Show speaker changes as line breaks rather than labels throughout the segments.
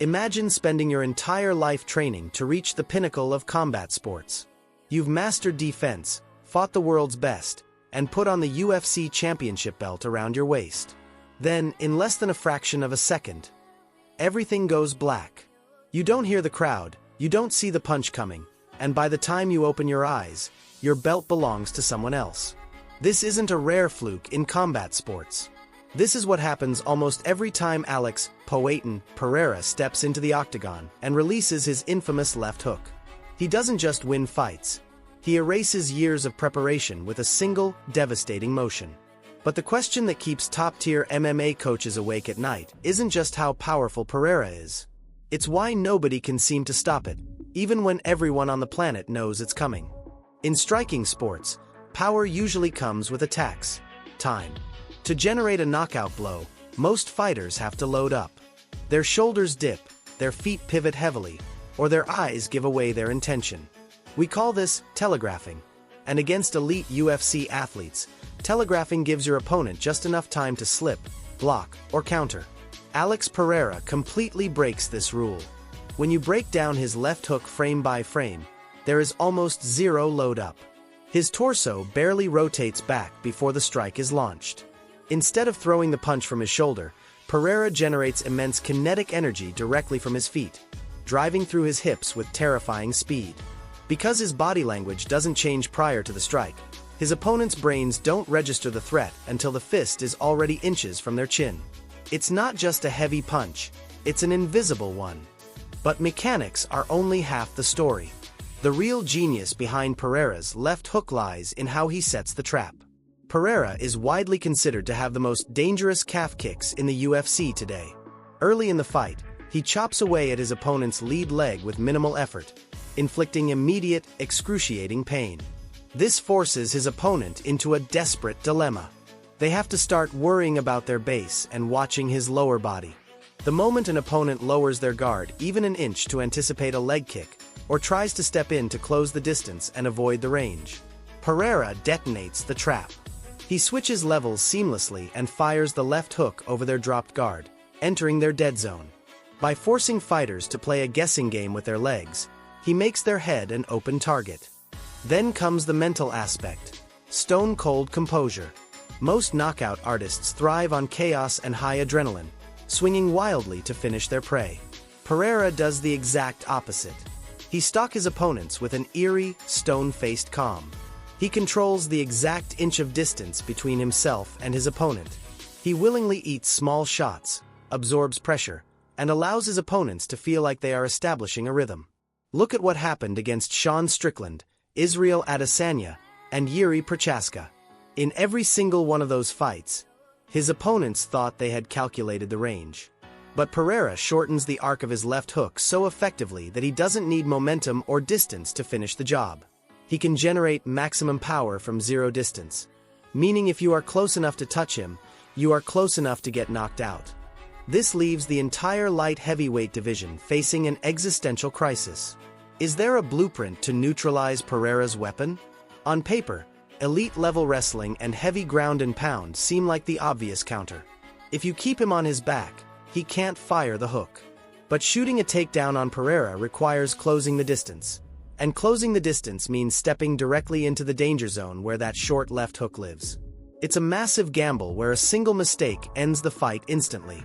Imagine spending your entire life training to reach the pinnacle of combat sports. You've mastered defense, fought the world's best, and put on the UFC championship belt around your waist. Then, in less than a fraction of a second, everything goes black. You don't hear the crowd, you don't see the punch coming, and by the time you open your eyes, your belt belongs to someone else. This isn't a rare fluke in combat sports. This is what happens almost every time Alex Poatan Pereira steps into the octagon and releases his infamous left hook. He doesn't just win fights. He erases years of preparation with a single, devastating motion. But the question that keeps top-tier MMA coaches awake at night isn't just how powerful Pereira is. It's why nobody can seem to stop it, even when everyone on the planet knows it's coming. In striking sports, power usually comes with a tax: time. To generate a knockout blow, most fighters have to load up. Their shoulders dip, their feet pivot heavily, or their eyes give away their intention. We call this telegraphing. And against elite UFC athletes, telegraphing gives your opponent just enough time to slip, block, or counter. Alex Pereira completely breaks this rule. When you break down his left hook frame by frame, there is almost zero load up. His torso barely rotates back before the strike is launched. Instead of throwing the punch from his shoulder, Pereira generates immense kinetic energy directly from his feet, driving through his hips with terrifying speed. Because his body language doesn't change prior to the strike, his opponent's brains don't register the threat until the fist is already inches from their chin. It's not just a heavy punch, it's an invisible one. But mechanics are only half the story. The real genius behind Pereira's left hook lies in how he sets the trap. Pereira is widely considered to have the most dangerous calf kicks in the UFC today. Early in the fight, he chops away at his opponent's lead leg with minimal effort, inflicting immediate, excruciating pain. This forces his opponent into a desperate dilemma. They have to start worrying about their base and watching his lower body. The moment an opponent lowers their guard even an inch to anticipate a leg kick, or tries to step in to close the distance and avoid the range, Pereira detonates the trap. He switches levels seamlessly and fires the left hook over their dropped guard, entering their dead zone. By forcing fighters to play a guessing game with their legs, he makes their head an open target. Then comes the mental aspect: stone-cold composure. Most knockout artists thrive on chaos and high adrenaline, swinging wildly to finish their prey. Pereira does the exact opposite. He stalks his opponents with an eerie, stone-faced calm. He controls the exact inch of distance between himself and his opponent. He willingly eats small shots, absorbs pressure, and allows his opponents to feel like they are establishing a rhythm. Look at what happened against Strickland, Israel Adesanya, and Jiri Prochazka. In every single one of those fights, his opponents thought they had calculated the range. But Pereira shortens the arc of his left hook so effectively that he doesn't need momentum or distance to finish the job. He can generate maximum power from zero distance, meaning if you are close enough to touch him, you are close enough to get knocked out. This leaves the entire light heavyweight division facing an existential crisis. Is there a blueprint to neutralize Pereira's weapon? On paper, elite-level wrestling and heavy ground and pound seem like the obvious counter. If you keep him on his back, he can't fire the hook. But shooting a takedown on Pereira requires closing the distance. And closing the distance means stepping directly into the danger zone where that short left hook lives. It's a massive gamble where a single mistake ends the fight instantly.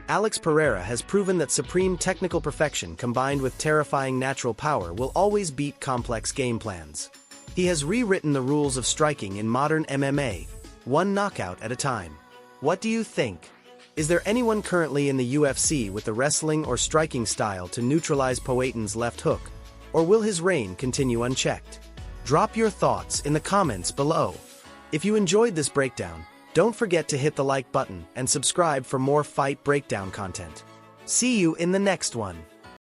Alex Pereira has proven that supreme technical perfection combined with terrifying natural power will always beat complex game plans. He has rewritten the rules of striking in modern MMA, one knockout at a time. What do you think? Is there anyone currently in the UFC with the wrestling or striking style to neutralize Poatan's left hook? Or will his reign continue unchecked? Drop your thoughts in the comments below. If you enjoyed this breakdown, don't forget to hit the like button and subscribe for more fight breakdown content. See you in the next one.